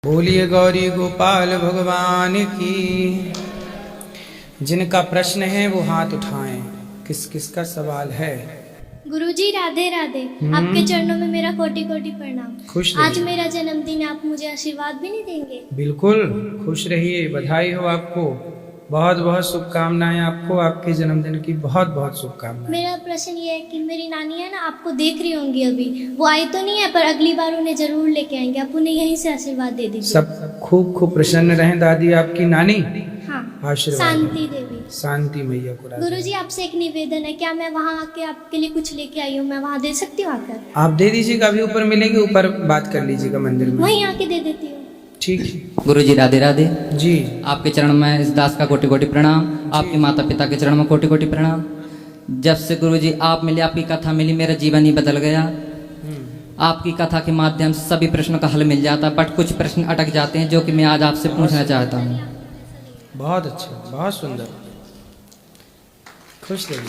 बोलिए गौरी गोपाल भगवान की। जिनका प्रश्न है वो हाथ उठाएं। किस किस का सवाल है? गुरुजी राधे राधे। आपके चरणों में मेरा कोटि कोटि प्रणाम। खुश आज रहिए। मेरा जन्मदिन है, आप मुझे आशीर्वाद भी नहीं देंगे? बिल्कुल, खुश रहिए। बधाई हो आपको। बहुत बहुत शुभकामनाएं आपको। आपके जन्मदिन की बहुत बहुत शुभकामनाएं। मेरा प्रश्न ये है कि मेरी नानी है ना, आपको देख रही होंगी अभी, वो आई तो नहीं है पर अगली बार उन्हें जरूर लेके आएंगे। आप उन्हें यहीं से आशीर्वाद दे दीजिए। सब खूब खूब प्रसन्न रहें दादी आपकी नानी। हाँ, आशीर्वाद शांति देवी। शांति मैया को राधे। गुरुजी आपसे एक निवेदन है, क्या मैं वहाँ आके आपके लिए कुछ लेके आई हूँ, मैं वहाँ दे सकती हूँ आकर? आप दे दीजिएगा, अभी ऊपर मिलेंगे, ऊपर बात कर लीजिएगा मंदिर में। वहीं आके दे देती हूँ। ठीक है गुरुजी राधे राधे। जी। आपके चरण में इस दास का कोटि कोटि प्रणाम। आपके माता पिता के चरण में कोटि कोटि प्रणाम। जब से गुरुजी आप मिले, आपकी कथा मिली, मेरा जीवन ही बदल गया। आपकी कथा के माध्यम से सभी प्रश्नों का हल मिल जाता, बट कुछ प्रश्न अटक जाते हैं जो कि मैं आज आपसे पूछना चाहता हूँ। बहुत अच्छा, बहुत सुंदर। खुश रहिए।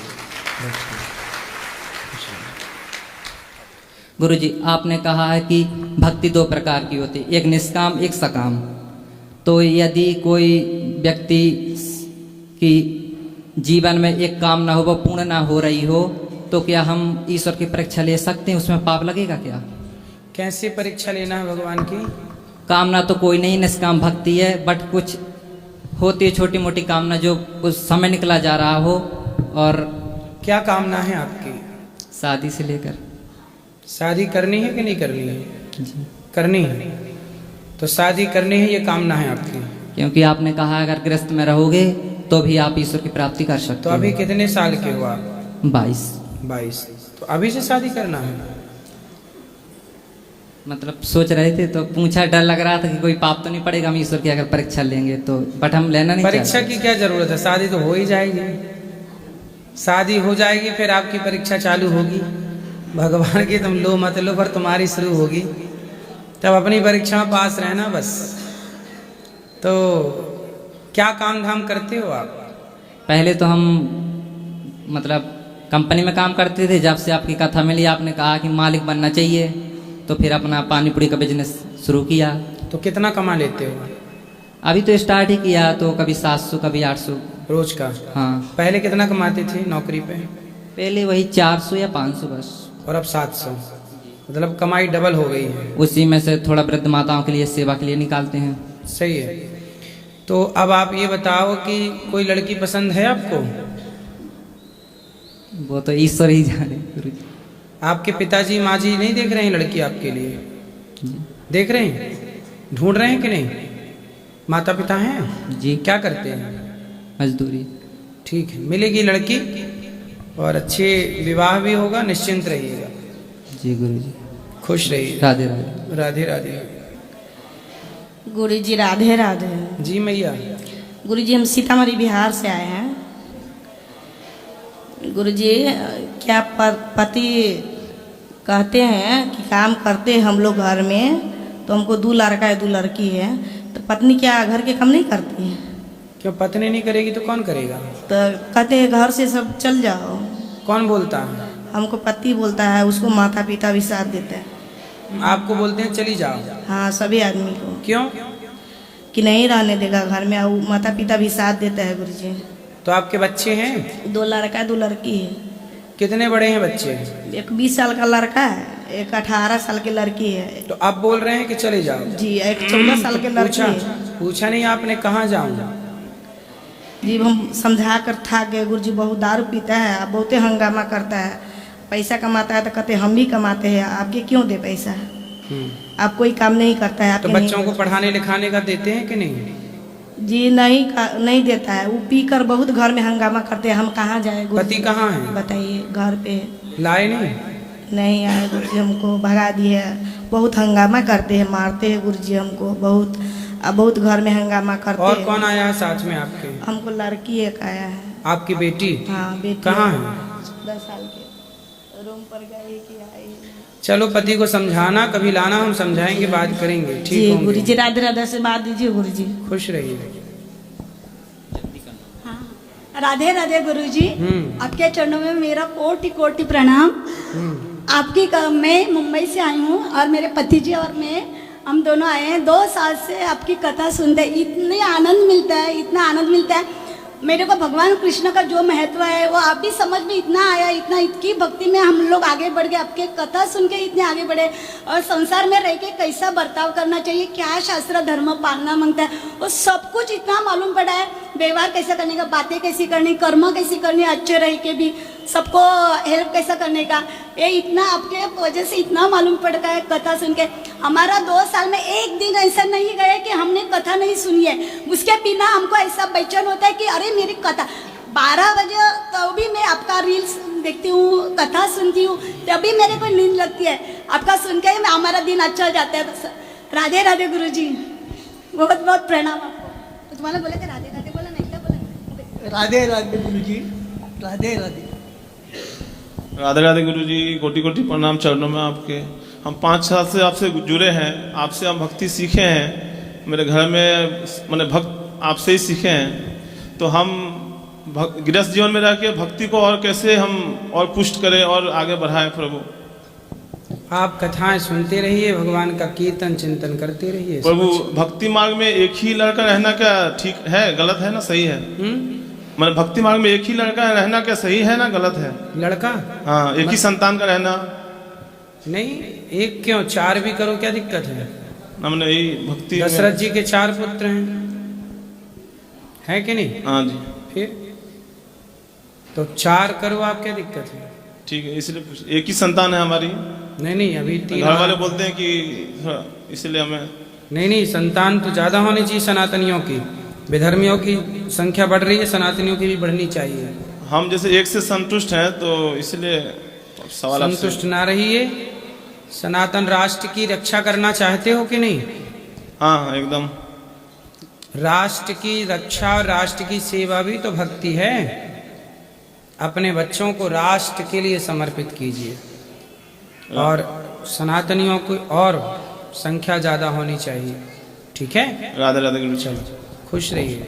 गुरुजी आपने कहा है कि भक्ति दो प्रकार की होती है, एक निष्काम एक सकाम। तो यदि कोई व्यक्ति की जीवन में एक कामना हो, वो पूर्ण ना हो रही हो, तो क्या हम ईश्वर की परीक्षा ले सकते हैं? उसमें पाप लगेगा क्या? कैसे परीक्षा लेना है भगवान की? कामना तो कोई नहीं, निष्काम भक्ति है, बट कुछ होती है छोटी मोटी कामना जो उस समय निकला जा रहा हो। और क्या कामना है आपकी? शादी से लेकर शादी करनी है कि नहीं करनी है? जी, करनी है। तो शादी करनी है, ये कामना है आपकी। क्योंकि आपने कहा अगर गृहस्थ में रहोगे तो भी आप ईश्वर की प्राप्ति कर सकते तो हो। अभी कितने साल के हो आप? 22। 22। तो अभी से शादी करना है? मतलब सोच रहे थे तो पूछा, डर लग रहा था कि कोई पाप तो नहीं पड़ेगा हम ईश्वर की अगर परीक्षा लेंगे तो, बट हम लेना नहीं परीक्षा चाहते। की क्या जरूरत है? शादी तो हो ही जाएगी। शादी हो जाएगी फिर आपकी परीक्षा चालू होगी। भगवान की तुम लो मत लो, पर तुम्हारी शुरू होगी। तब अपनी परीक्षा में पास रहना बस। तो क्या काम धाम करते हो आप? पहले तो हम मतलब कंपनी में काम करते थे। जब से आपकी कथा मिली, आपने कहा कि मालिक बनना चाहिए, तो फिर अपना पानी पूरी का बिजनेस शुरू किया। तो कितना कमा लेते हो? अभी तो स्टार्ट ही किया, तो कभी 700 कभी 800 रोज का? हाँ, पहले कितना कमाते थे नौकरी पे? पहले वही 400 या 500 बस। और अब 700? मतलब कमाई डबल हो गई है। उसी में से थोड़ा वृद्ध माताओं के लिए, सेवा के लिए निकालते हैं। सही है। तो अब आप ये बताओ कि कोई लड़की पसंद है आपको? वो तो ईश्वर ही जाने गुरुजी। आपके पिताजी माँ जी नहीं देख रहे हैं लड़की आपके लिए? देख रहे हैं? ढूंढ रहे हैं कि नहीं? माता पिता हैं? जी, क्या करते हैं? मजदूरी। ठीक है, मिलेगी लड़की और अच्छे विवाह भी होगा। निश्चिंत रहिएगा। जी गुरुजी। खुश रहिए। राधे राधे। राधे राधे। गुरुजी राधे राधे। जी मैया। गुरुजी हम सीतामढ़ी बिहार से आए हैं। गुरुजी क्या पति कहते हैं कि काम करते हैं हम लोग घर में, तो हमको 2 लड़का है 2 लड़की है, तो पत्नी क्या घर के काम नहीं करती है? क्यों पत्नी नहीं करेगी तो कौन करेगा? तो कहते हैं घर से सब चल जाओ। कौन बोलता है? हमको पति बोलता है, उसको माता पिता भी साथ देते हैं। आपको बोलते हैं चली जाओ? हाँ, सभी आदमी को। क्यों? कि नहीं रहने देगा घर में, और माता पिता भी साथ देते हैं गुरुजी। तो आपके बच्चे हैं? 2 लड़का 2 लड़की है। कितने बड़े हैं बच्चे? एक 20 साल का लड़का है, एक 18 साल की लड़की है। तो आप बोल रहे हैं कि चले जाओ? जी, एक 14 साल के लड़की है। पूछा नहीं आपने कहाँ जाऊँ? जी, हम समझा कर थक गए। गुरुजी बहुत दारू पीता है, बहुते हंगामा करता है, पैसा कमाता है तो कहते हम भी कमाते हैं, आपके क्यों दे पैसा? आप कोई काम नहीं करता है। तो बच्चों को पढ़ाने लिखाने का देते हैं कि नहीं? जी नहीं देता है। वो पी कर बहुत घर में हंगामा करते हैं, हम कहाँ जाए? पति कहाँ है? बताइए। घर पे लाए नहीं? नहीं आए गुरुजी, हमको भगा दिए। बहुत हंगामा करते हैं, मारते हैं गुरुजी हमको बहुत घर में हंगामा करते हैं। और कौन आया है साथ में आपके? हमको लड़की एक आया है। आपकी बेटी? हाँ, बेटी। कहाँ है? 10 साल के, रूम पर गई कि आई। चलो पति को समझाना, कभी लाना, हम समझाएंगे, बात करेंगे। ठीक जी होंगे। गुरुजी राधे राधे से बात दीजिए गुरुजी। खुश रहिए। राधे राधे गुरुजी। आपके चरणों में मेरा कोटि कोटि प्रणाम। मैं मुंबई से आई हूँ और मेरे पति जी और मैं हम दोनों आए हैं 2 साल से आपकी कथा सुनते हैं, इतने आनंद मिलता है, इतना आनंद मिलता है। मेरे को भगवान कृष्ण का जो महत्व है वो आप भी समझ में इतना आया, इतना इतनी भक्ति में हम लोग आगे बढ़ गए, आपके कथा सुन के इतने आगे बढ़े। और संसार में रह के कैसा बर्ताव करना चाहिए, क्या शास्त्र धर्म पालना मांगता है, वो सब कुछ इतना मालूम पड़ा है। व्यवहार कैसा करने का, बातें कैसी करनी, कर्म कैसी करनी, अच्छे रह के भी सबको हेल्प कैसा करने का, ये इतना आपके वजह से इतना मालूम पड़ता है कथा सुन के। हमारा 2 साल में एक दिन ऐसा नहीं गया कि हमने कथा नहीं सुनी है। उसके बिना हमको ऐसा बेचैन होता है कि अरे मेरी कथा 12 बजे तो भी मैं आपका रील्स देखती हूँ, कथा सुनती हूँ, तभी मेरे को नींद लगती है। आपका सुन के हमारा दिन अच्छा जाता है। राधे राधे गुरुजी, बहुत बहुत प्रणाम आपको। तो तुम्हारा बोले थे राधे राधे, बोला नहीं क्या बोला? राधे राधे गुरुजी, राधे राधे। राधे राधे गुरुजी, कोटि कोटि प्रणाम चरणों में आपके। हम 5 साल से आपसे जुड़े हैं, आपसे हम भक्ति सीखे हैं। मेरे घर में मैंने भक्त आपसे ही सीखे हैं। तो हम गृहस्थ जीवन में रह के भक्ति को और कैसे हम और पुष्ट करें और आगे बढ़ाएं प्रभु। आप कथाएं सुनते रहिए, भगवान का कीर्तन चिंतन करते रहिए प्रभु। भक्ति मार्ग में एक ही लड़का रहना क्या ठीक है, गलत है ना सही है? मैंने भक्ति मार्ग में एक ही लड़का रहना क्या सही है ना गलत है? लड़का, हाँ, एक ही संतान का रहना। नहीं, एक क्यों, 4 भी करो, क्या दिक्कत है? हमने यही भक्ति दशरथ जी के 4 पुत्र हैं, है कि नहीं? हाँ जी। फिर तो 4 करो, आप क्या दिक्कत है? ठीक है, इसलिए एक ही संतान है हमारी। नहीं, अभी 3 घर वाले बोलते हैं कि इसलिए हमें नहीं, संतान तो ज्यादा होनी चाहिए सनातनियों की। विधर्मियों की संख्या बढ़ रही है, सनातनियों की भी बढ़नी चाहिए। हम जैसे एक से संतुष्ट हैं, तो इसलिए सवाल आपसे। संतुष्ट ना रहिए। सनातन राष्ट्र की रक्षा करना चाहते हो कि नहीं? हाँ, एकदम। राष्ट्र की रक्षा और राष्ट्र की सेवा भी तो भक्ति है। अपने बच्चों को राष्ट्र के लिए समर्पित कीजिए, और सनातनियों की और संख्या ज्यादा होनी चाहिए। ठीक है? राधे राधे गुरु। चलो, खुश रहिए।